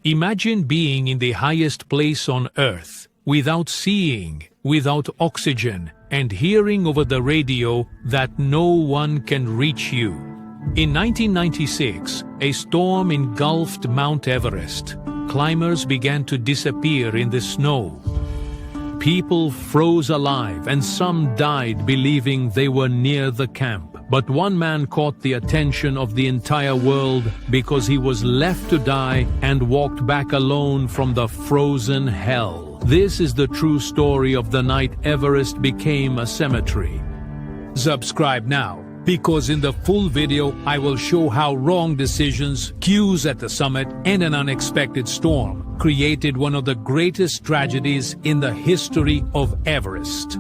Imagine being in the highest place on Earth, without seeing, without oxygen, and hearing over the radio that no one can reach you. In 1996, a storm engulfed Mount Everest. Climbers began to disappear in the snow. People froze alive, and some died believing they were near the camp. But one man caught the attention of the entire world because he was left to die and walked back alone from the frozen hell. This is the true story of the night Everest became a cemetery. Subscribe now, because in the full video I will show how wrong decisions, queues at the summit, and an unexpected storm created one of the greatest tragedies in the history of Everest.